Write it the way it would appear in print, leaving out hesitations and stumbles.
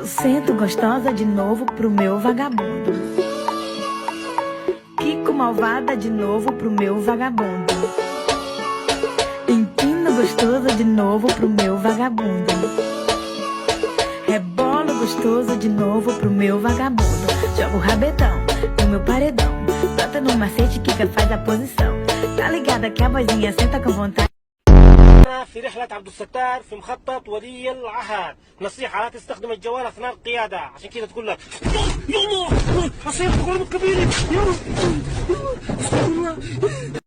Eu sento gostosa de novo pro meu vagabundo. Quico malvada de novo pro meu vagabundo. Empino gostoso de novo pro meu vagabundo. Rebolo gostoso de novo pro meu vagabundo. Jogo o rabetão no meu paredão. Bota no macete, quica, faz a posição. Tá ligada que a vozinha senta com vontade. في رحلة عبد الستار في مخطط ولي العهد نصيحة لا تستخدم الجوال أثناء القيادة عشان كده تقول لك يلا أصير غرمة كبيرة يلا